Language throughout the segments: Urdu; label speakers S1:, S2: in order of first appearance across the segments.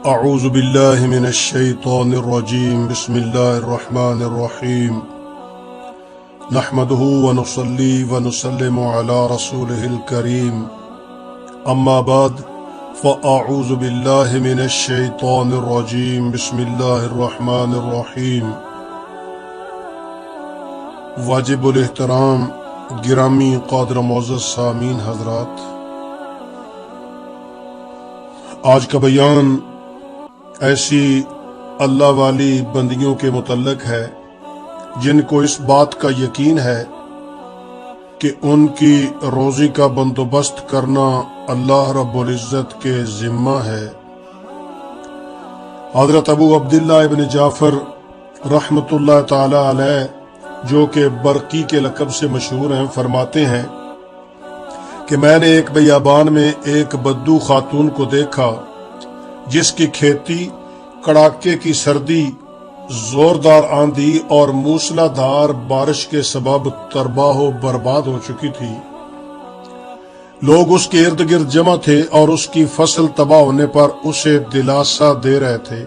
S1: اعوذ باللہ من الشیطان الرجیم بسم اللہ الرحمن الرحیم نحمده ونصلی ونسلم علی رسولہ الکریم اما بعد فاعوذ باللہ من الشیطان الرجیم بسم اللہ الرحمن الرحیم واجب الاحترام گرامی قادر معزز سامعین حضرات، آج کا بیان ایسی اللہ والی بندیوں کے متعلق ہے جن کو اس بات کا یقین ہے کہ ان کی روزی کا بندوبست کرنا اللہ رب العزت کے ذمہ ہے۔ حضرت ابو عبداللہ ابن جعفر رحمت اللہ تعالی علیہ، جو کہ برقی کے لقب سے مشہور ہیں، فرماتے ہیں کہ میں نے ایک بیابان میں ایک بدو خاتون کو دیکھا جس کی کھیتی کڑاکے کی سردی، زوردار آندھی اور موسلا دھار بارش کے سبب تباہ و برباد ہو چکی تھی۔ لوگ اس کے ارد گرد جمع تھے اور اس کی فصل تباہ ہونے پر اسے دلاسا دے رہے تھے۔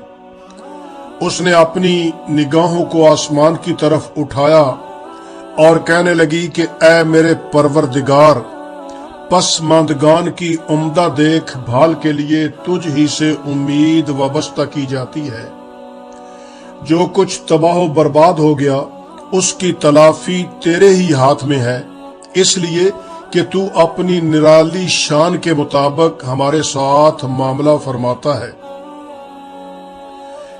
S1: اس نے اپنی نگاہوں کو آسمان کی طرف اٹھایا اور کہنے لگی کہ اے میرے پروردگار، پسماندگان کی عمدہ دیکھ بھال کے لیے تجھ ہی سے امید وابستہ کی جاتی ہے۔ جو کچھ تباہ و برباد ہو گیا اس کی تلافی تیرے ہی ہاتھ میں ہے، اس لیے کہ تو اپنی نرالی شان کے مطابق ہمارے ساتھ معاملہ فرماتا ہے،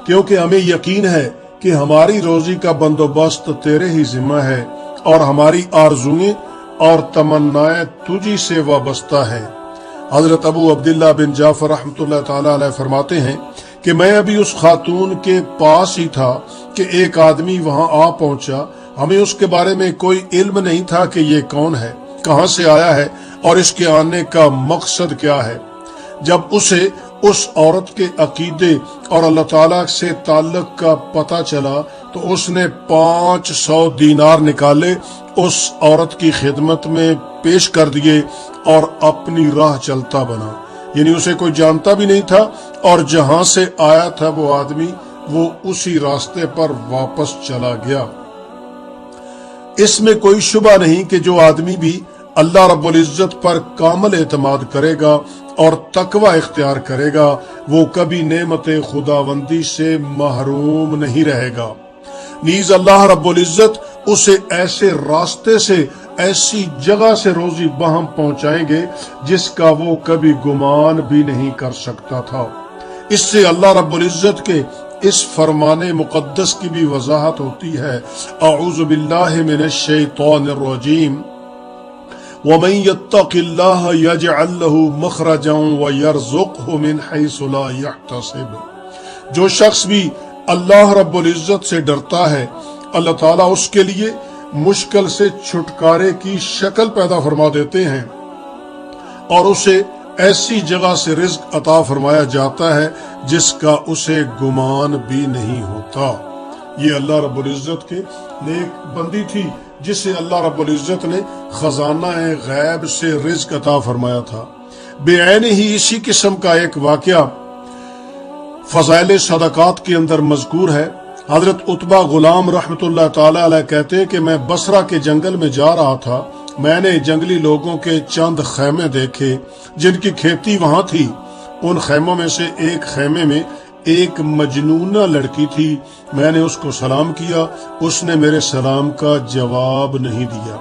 S1: کیونکہ ہمیں یقین ہے کہ ہماری روزی کا بندوبست تیرے ہی ذمہ ہے اور ہماری آرزویں اور تمنائیں تجھی سے وابستہ ہے۔ حضرت ابو عبداللہ بن جعفر رحمۃ اللہ تعالی علیہ فرماتے ہیں کہ میں ابھی اس خاتون کے پاس ہی تھا کہ ایک آدمی وہاں آ پہنچا۔ ہمیں اس کے بارے میں کوئی علم نہیں تھا کہ یہ کون ہے، کہاں سے آیا ہے اور اس کے آنے کا مقصد کیا ہے۔ جب اسے اس عورت کے عقیدے اور اللہ تعالیٰ سے تعلق کا پتہ چلا تو اس نے 500 دینار نکالے، اس عورت کی خدمت میں پیش کر دیے اور اپنی راہ چلتا بنا۔ یعنی اسے کوئی جانتا بھی نہیں تھا اور جہاں سے آیا تھا وہ آدمی، وہ اسی راستے پر واپس چلا گیا۔ اس میں کوئی شبہ نہیں کہ جو آدمی بھی اللہ رب العزت پر کامل اعتماد کرے گا اور تقوی اختیار کرے گا، وہ کبھی نعمت خداوندی سے محروم نہیں رہے گا۔ نیز اللہ رب العزت اسے ایسے راستے سے، ایسی جگہ سے روزی بہم پہنچائیں گے جس کا وہ کبھی گمان بھی نہیں کر سکتا تھا۔ اس سے اللہ رب العزت کے اس فرمان مقدس کی بھی وضاحت ہوتی ہے۔ اعوذ باللہ من الشیطان الرجیم وَمَن يَتَّقِ اللَّهَ يَجْعَل لَّهُ مَخْرَجًا وَيَرْزُقْهُ مِنْ حَيْثُ لَا يَحْتَسِبُ۔ جو شخص بھی اللہ رب العزت سے ڈرتا ہے، اللہ تعالیٰ اس کے لیے مشکل سے چھٹکارے کی شکل پیدا فرما دیتے ہیں اور اسے ایسی جگہ سے رزق عطا فرمایا جاتا ہے جس کا اسے گمان بھی نہیں ہوتا۔ یہ اللہ رب العزت کے نیک بندی تھی جسے اللہ رب العزت نے خزانہ غیب سے رزق عطا فرمایا تھا۔ بے عین ہی اسی قسم کا ایک واقعہ فضائل صدقات کے اندر مذکور ہے۔ حضرت عتبہ غلام رحمت اللہ تعالی علیہ کہتے ہیں کہ میں بصرہ کے جنگل میں جا رہا تھا، میں نے جنگلی لوگوں کے چند خیمے دیکھے جن کی کھیتی وہاں تھی۔ ان خیموں میں سے ایک خیمے میں ایک مجنونہ لڑکی تھی۔ میں نے اس کو سلام کیا، اس نے میرے سلام کا جواب نہیں دیا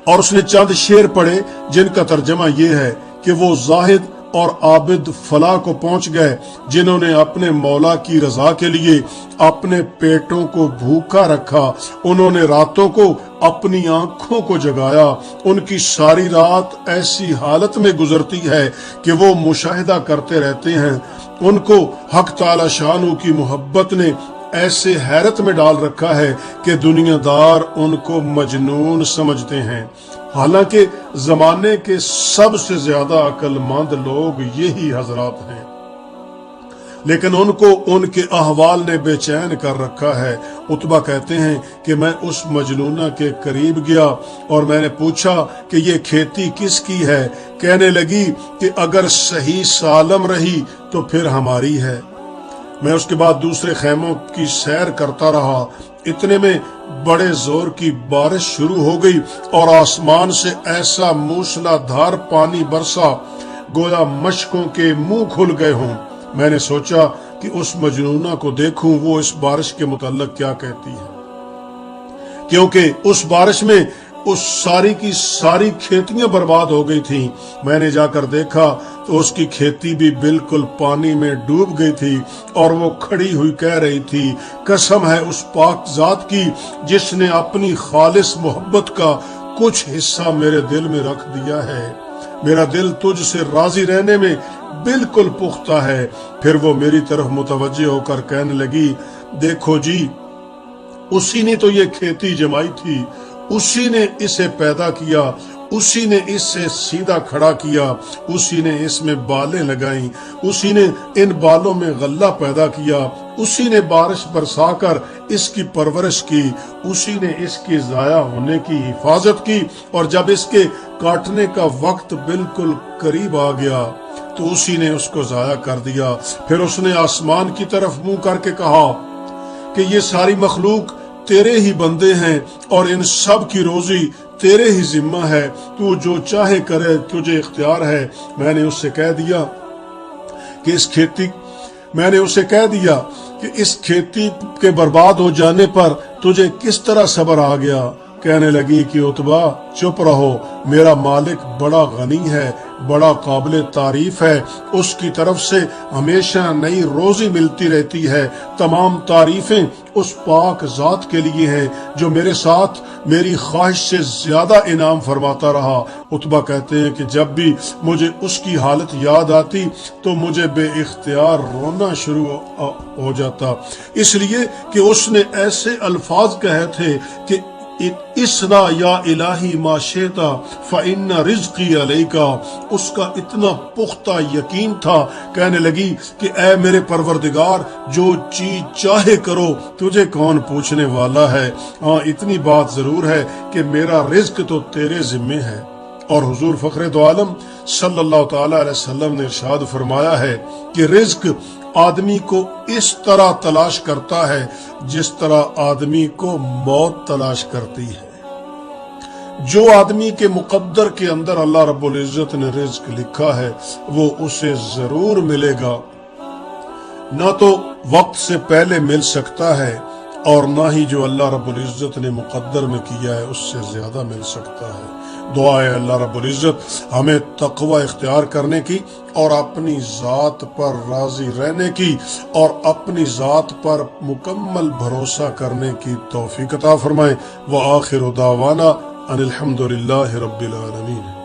S1: اور اس نے چند شعر پڑھے جن کا ترجمہ یہ ہے کہ وہ زاہد اور عابد فلاح کو پہنچ گئے جنہوں نے اپنے مولا کی رضا کے لیے اپنے پیٹوں کو بھوکا رکھا، انہوں نے راتوں کو اپنی آنکھوں کو جگایا، ان کی ساری رات ایسی حالت میں گزرتی ہے کہ وہ مشاہدہ کرتے رہتے ہیں۔ ان کو حق تعالی شانو کی محبت نے ایسے حیرت میں ڈال رکھا ہے کہ دنیا دار ان کو مجنون سمجھتے ہیں، حالانکہ زمانے کے سب سے زیادہ عقل مند لوگ یہی حضرات ہیں۔ لیکن ان کو ان کے احوال نے بے چین کر رکھا ہے۔ عتبہ کہتے ہیں کہ میں اس مجنونہ کے قریب گیا اور میں نے پوچھا کہ یہ کھیتی کس کی ہے؟ کہنے لگی کہ اگر صحیح سالم رہی تو پھر ہماری ہے۔ میں اس کے بعد دوسرے خیموں کی سیر کرتا رہا، اتنے میں بڑے زور کی بارش شروع ہو گئی اور آسمان سے ایسا موسلا دھار پانی برسا گویا مشکوں کے منہ کھل گئے ہوں۔ میں نے سوچا کہ اس مجنونہ کو دیکھوں وہ اس بارش کے متعلق کیا کہتی ہے، کیونکہ اس بارش میں اس ساری کی ساری کھیتیاں برباد ہو گئی تھیں۔ میں نے جا کر دیکھا تو اس کی کھیتی بھی بالکل پانی میں ڈوب گئی تھی اور وہ کھڑی ہوئی کہہ رہی تھی، قسم ہے اس پاک ذات کی جس نے اپنی خالص محبت کا کچھ حصہ میرے دل میں رکھ دیا ہے، میرا دل تجھ سے راضی رہنے میں بالکل پختہ ہے۔ پھر وہ میری طرف متوجہ ہو کر کہنے لگی، دیکھو جی، اسی نے تو یہ کھیتی جمائی تھی، اسی نے اسے پیدا کیا، اسی نے اس سے سیدھا کھڑا کیا، اسی نے اس میں بالیں لگائیں، اسی نے ان بالوں میں غلہ پیدا کیا، اسی نے بارش برسا کر اس کی پرورش کی، اسی نے اس کی ضائع ہونے کی حفاظت کی، اور جب اس کے کاٹنے کا وقت بالکل قریب آ گیا تو اسی نے اس کو ضائع کر دیا۔ پھر اس نے آسمان کی طرف منہ کر کے کہا کہ یہ ساری مخلوق تیرے ہی بندے ہیں اور ان سب کی روزی تیرے ہی ذمہ ہے، تو جو چاہے کرے، تجھے اختیار ہے۔ میں نے اسے کہہ دیا کہ اس کھیتی کے برباد ہو جانے پر تجھے کس طرح صبر آ گیا؟ کہنے لگی کہ عتبہ چپ رہو، میرا مالک بڑا غنی ہے، بڑا قابل تعریف ہے، اس کی طرف سے ہمیشہ نئی روزی ملتی رہتی ہے، تمام تعریفیں اس پاک ذات کے لیے ہیں جو میرے ساتھ میری خواہش سے زیادہ انعام فرماتا رہا۔ عتبہ کہتے ہیں کہ جب بھی مجھے اس کی حالت یاد آتی تو مجھے بے اختیار رونا شروع ہو جاتا، اس لیے کہ اس نے ایسے الفاظ کہے تھے کہ اسنا یا الہی ما شئتا فإن رزقی علیکا، اس کا اتنا پختہ یقین تھا۔ کہنے لگی کہ اے میرے پروردگار، جو چیز چاہے کرو، تجھے کون پوچھنے والا ہے؟ ہاں اتنی بات ضرور ہے کہ میرا رزق تو تیرے ذمے ہے۔ اور حضور فخر دو عالم صلی اللہ تعالی علیہ وسلم نے ارشاد فرمایا ہے کہ رزق آدمی کو اس طرح تلاش کرتا ہے جس طرح آدمی کو موت تلاش کرتی ہے۔ جو آدمی کے مقدر کے اندر اللہ رب العزت نے رزق لکھا ہے وہ اسے ضرور ملے گا، نہ تو وقت سے پہلے مل سکتا ہے اور نہ ہی جو اللہ رب العزت نے مقدر میں کیا ہے اس سے زیادہ مل سکتا ہے۔ دعا ہے اللہ رب العزت ہمیں تقوی اختیار کرنے کی اور اپنی ذات پر راضی رہنے کی اور اپنی ذات پر مکمل بھروسہ کرنے کی توفیق عطا فرمائے۔ وآخر دعوانا ان الحمد للہ رب العالمین۔